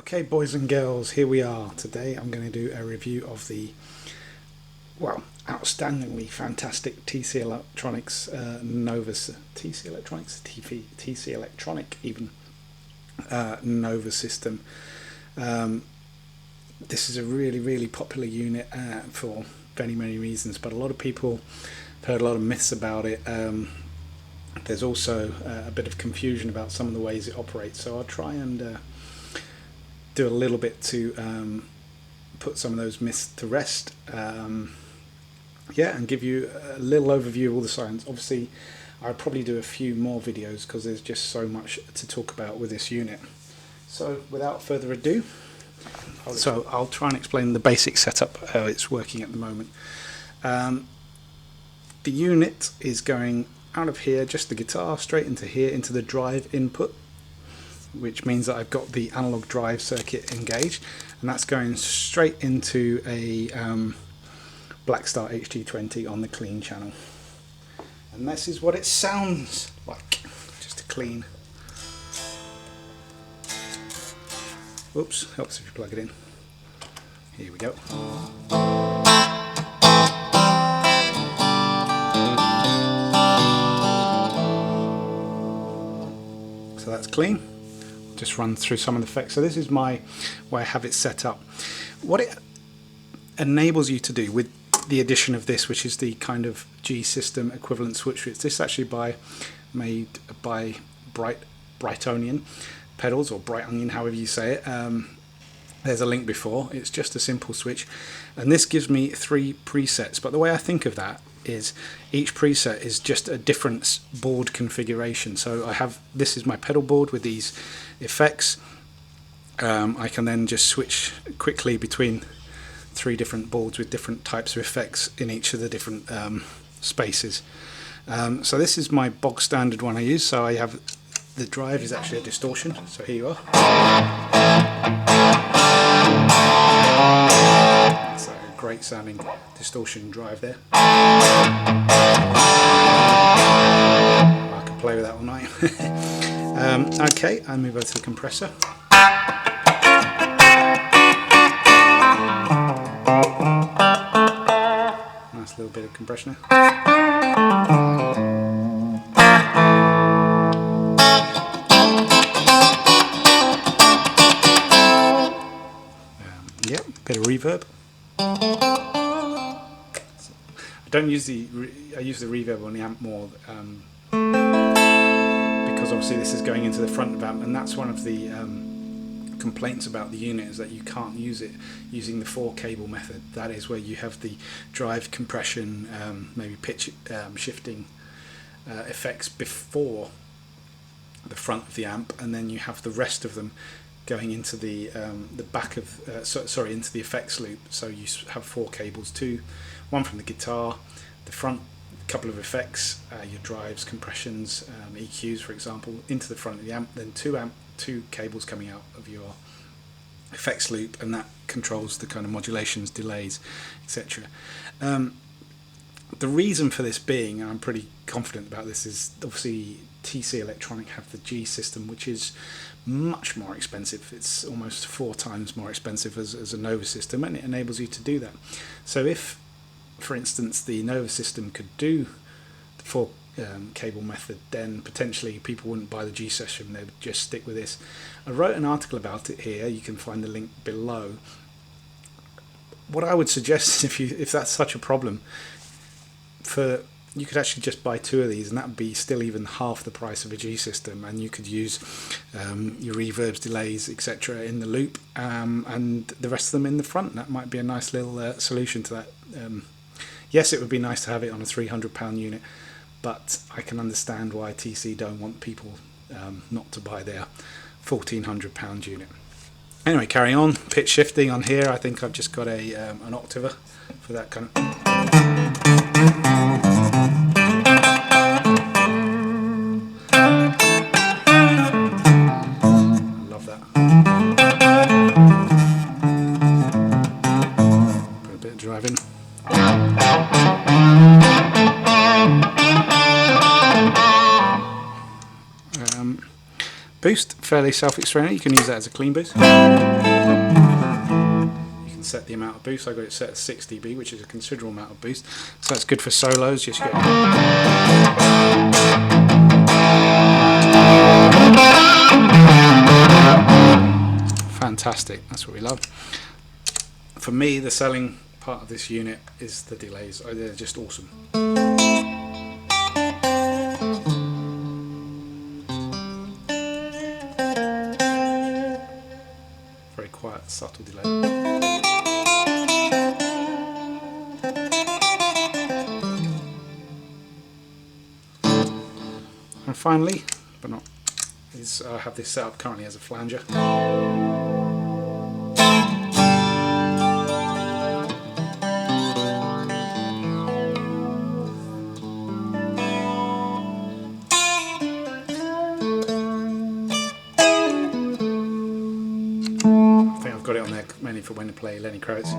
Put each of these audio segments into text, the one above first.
Okay, boys and girls, here we are. Today I'm going to do a review of the, well, outstandingly fantastic TC Electronics TC Electronic even Nova system. This is a really popular unit for many reasons, but a lot of people have heard a lot of myths about it. There's also a bit of confusion about some of the ways it operates, so I'll try and do a little bit to put some of those myths to rest, yeah, and give you a little overview of all the science. Obviously I'll probably do a few more videos because there's just so much to talk about with this unit. So without further ado, I'll try and explain the basic setup, how it's working at the moment. The unit is going out of here, just the guitar, straight into here, into the drive input, which means that I've got the analog drive circuit engaged, and that's going straight into a Blackstar HT-20 on the clean channel. And this is what it sounds like, just a clean. Oops, helps if you plug it in. Here we go. So that's clean. Just run through some of the effects. So this is where I have it set up. What it enables you to do with the addition of this, which is the kind of G system equivalent switch, this is actually made by Brightonian pedals, or Bright Onion, however you say it. There's a link before. It's just a simple switch, and this gives me 3 presets. But the way I think of that is each preset is just a different board configuration. So this is my pedal board with these effects. I can then just switch quickly between 3 different boards with different types of effects in each of the different spaces. So this is my bog standard one I use. So I have the drive is actually a distortion. So here you are. That's a great sounding distortion drive there. I can play with that all night. Okay, I move over to the compressor. Nice little bit of compression there. Yep, bit of reverb. I use the reverb on the amp more because obviously this is going into the front of the amp, and that's one of the complaints about the unit, is that you can't use it using the 4-cable method. That is where you have the drive compression, maybe pitch shifting effects before the front of the amp, and then you have the rest of them going into the back of into the effects loop. So you have 4 cables, one from the guitar, the front, couple of effects, your drives, compressions, EQs for example, into the front of the amp, then 2 cables coming out of your effects loop, and that controls the kind of modulations, delays, etc. The reason for this being, and I'm pretty confident about this, is obviously TC Electronic have the G system, which is much more expensive. It's almost 4 times more expensive as a Nova system, and it enables you to do that. So if, for instance, the Nova system could do the 4 cable method, then potentially people wouldn't buy the G system, they would just stick with this. I wrote an article about it here, you can find the link below. What I would suggest, if that's such a problem, you could actually just buy 2 of these, and that would be still even half the price of a G system, and you could use your reverbs, delays, etc. in the loop, and the rest of them in the front. That might be a nice little solution to that. Yes, it would be nice to have it on a £300 unit, but I can understand why TC don't want people not to buy their £1,400 unit. Anyway, carrying on. Pitch shifting on here, I think I've just got an octaver for that kind of. Love that. Put a bit of drive in. Boost fairly self-explanatory. You can use that as a clean boost. You can set the amount of boost. I've got it set at 6 dB, which is a considerable amount of boost. So that's good for solos. Just get fantastic. That's what we love. For me, the selling part of this unit is the delays. They're just awesome. Very quiet, subtle delay. And finally, but not, is I have this set up currently as a flanger. Got it on there mainly for when to play Lenny Kravitz.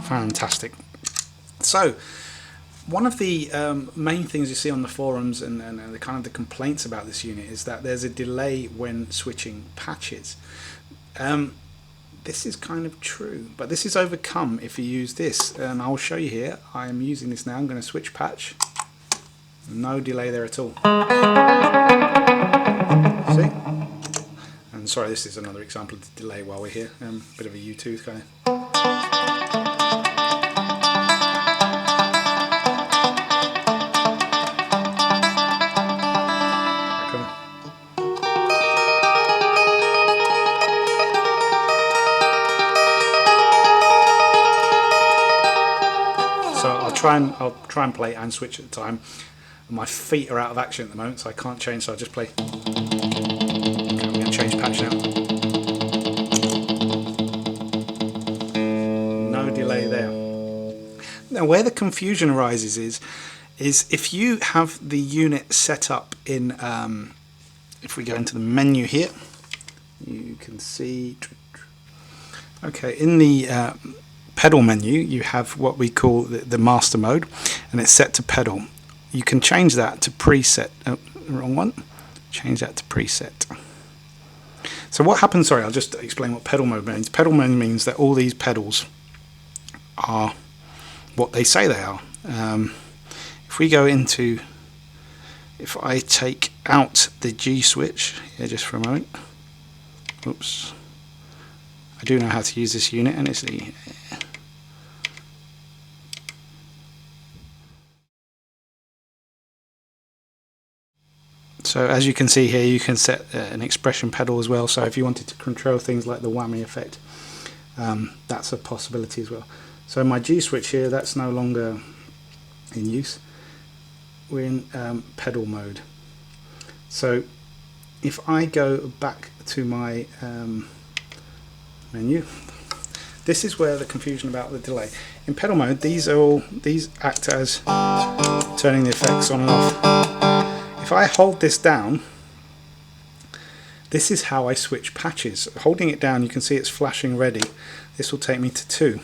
Fantastic. So one of the main things you see on the forums and the kind of the complaints about this unit is that there's a delay when switching patches. This is kind of true, but this is overcome if you use this, and I'll show you here. I'm using this now. I'm going to switch patch. No delay there at all. See? And sorry, this is another example of the delay while we're here. Bit of a U-tooth kind of. I'll try and play and switch at the time. My feet are out of action at the moment, so I can't change, so I'll just play. Okay, I'm going to change patch now. No delay there. Now where the confusion arises is if you have the unit set up in, if we go into the menu here, you can see, okay, in the pedal menu you have what we call the master mode, and it's set to pedal. You can change that to preset. Oh, wrong one. Change that to preset. So what happens, sorry, I'll just explain what pedal mode means. Pedal mode means that all these pedals are what they say they are. If we go into, if I take out the G switch here just for a moment. Oops. I do know how to use this unit, and it's the so as you can see here, you can set an expression pedal as well. So if you wanted to control things like the whammy effect, that's a possibility as well. So my G switch here, that's no longer in use. We're in pedal mode. So if I go back to my menu, this is where the confusion about the delay. In pedal mode, these act as turning the effects on and off. If I hold this down, this is how I switch patches. Holding it down, you can see it's flashing ready. This will take me to 2.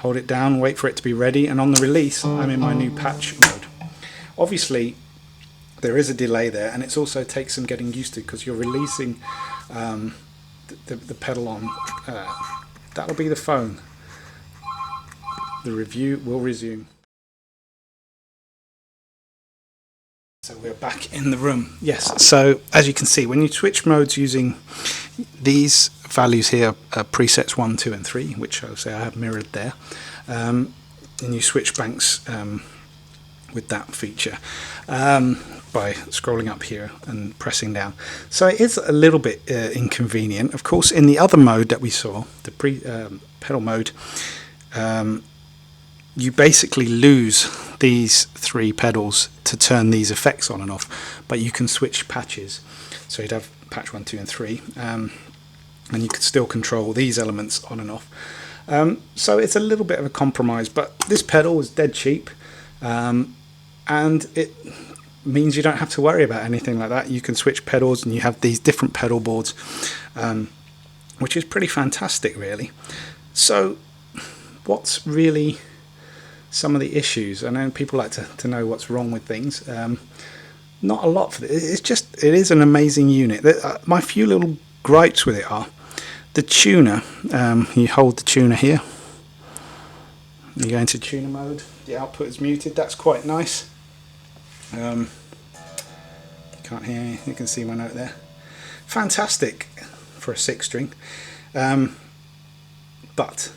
Hold it down, wait for it to be ready, and on the release I'm in my new patch mode. Obviously there is a delay there, and it also takes some getting used to because you're releasing the pedal on. That'll be the phone. The review will resume. So we're back in the room. Yes, so as you can see, when you switch modes using these values here, presets 1, 2 and 3, which I'll say I have mirrored there, and you switch banks with that feature by scrolling up here and pressing down. So it is a little bit inconvenient. Of course, in the other mode that we saw, the pedal mode, you basically lose these 3 pedals to turn these effects on and off, but you can switch patches. So you'd have patch 1, 2 and 3, and you could still control these elements on and off. So it's a little bit of a compromise, but this pedal was dead cheap, and it means you don't have to worry about anything like that. You can switch pedals and you have these different pedal boards, which is pretty fantastic really. So what's really some of the issues? I know people like to know what's wrong with things. Not a lot for it. It is an amazing unit. My few little gripes with it are the tuner. You hold the tuner here. You go into tuner mode. The output is muted. That's quite nice. You can't hear me. You can see my note there. Fantastic for a 6-string. But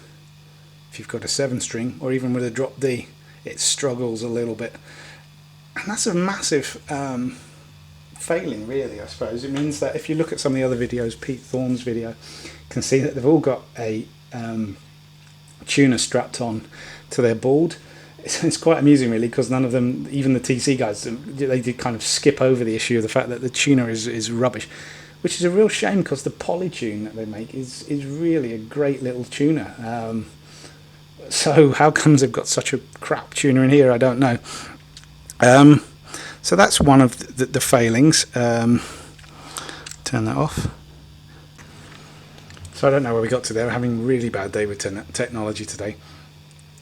if you've got a 7-string, or even with a drop D, it struggles a little bit. And that's a massive failing, really, I suppose. It means that if you look at some of the other videos, Pete Thorne's video, you can see that they've all got a tuner strapped on to their board. It's quite amusing, really, because none of them, even the TC guys, they did kind of skip over the issue of the fact that the tuner is rubbish, which is a real shame, because the polytune that they make is really a great little tuner. So how comes they've got such a crap tuner in here? I don't know. So that's one of the failings. Turn that off. So I don't know where we got to there. We're having a really bad day with technology today.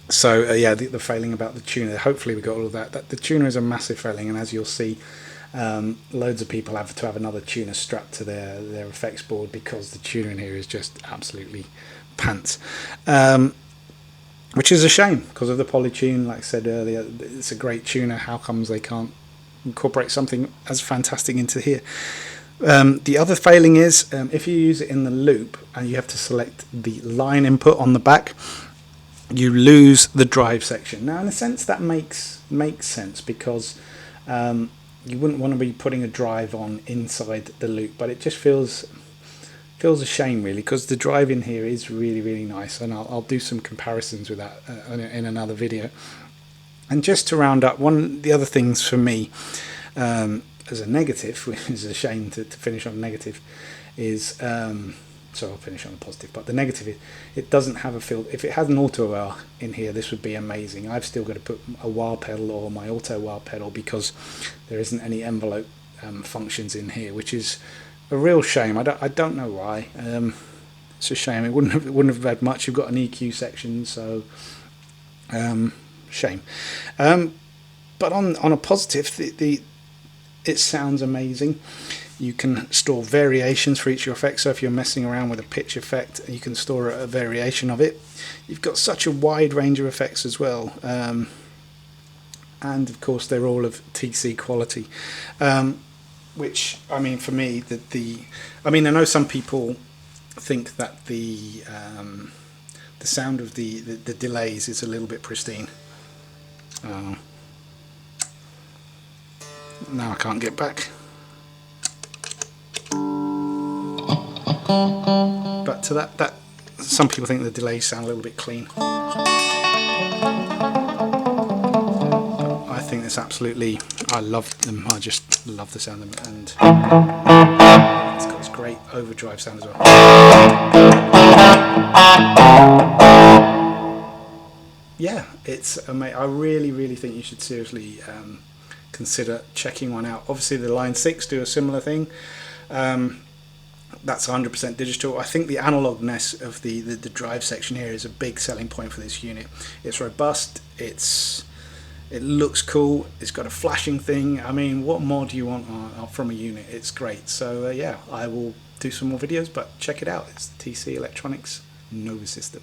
So yeah, the failing about the tuner. Hopefully we got all of that. The tuner is a massive failing, and as you'll see, loads of people have to have another tuner strapped to their effects board, because the tuner in here is just absolutely pants. Which is a shame, because of the polytune. Like I said earlier, it's a great tuner. How comes they can't incorporate something as fantastic into here? The other failing is if you use it in the loop and you have to select the line input on the back, you lose the drive section. Now, in a sense, that makes sense, because you wouldn't want to be putting a drive on inside the loop, but it just feels a shame, really, because the drive in here is really nice, and I'll do some comparisons with that in another video. And just to round up, one of the other things for me as a negative, which is a shame to finish on a negative, is so I'll finish on a positive, but the negative is it doesn't have a filter. If it had an auto wah in here, this would be amazing. I've still got to put a wah pedal or my auto wah pedal, because there isn't any envelope functions in here, which is a real shame. I don't know why. It's a shame. It wouldn't have had much. You've got an EQ section, so shame. But on a positive, it sounds amazing. You can store variations for each of your effects. So if you're messing around with a pitch effect, you can store a variation of it. You've got such a wide range of effects as well. And of course, they're all of TC quality. Which, I mean, for me, I know some people think that the sound of the delays is a little bit pristine. Now I can't get back. But to that some people think the delays sound a little bit clean. I think it's absolutely, I love them. I just love the sound of them, and it's got this great overdrive sound as well. Yeah, it's amazing. I really think you should seriously consider checking one out. Obviously the Line 6 do a similar thing. That's 100% digital. I think the analogness of the drive section here is a big selling point for this unit. It's robust, it looks cool, it's got a flashing thing. I mean, what more do you want from a unit? It's great. So yeah, I will do some more videos, but check it out. It's TC Electronics Nova System.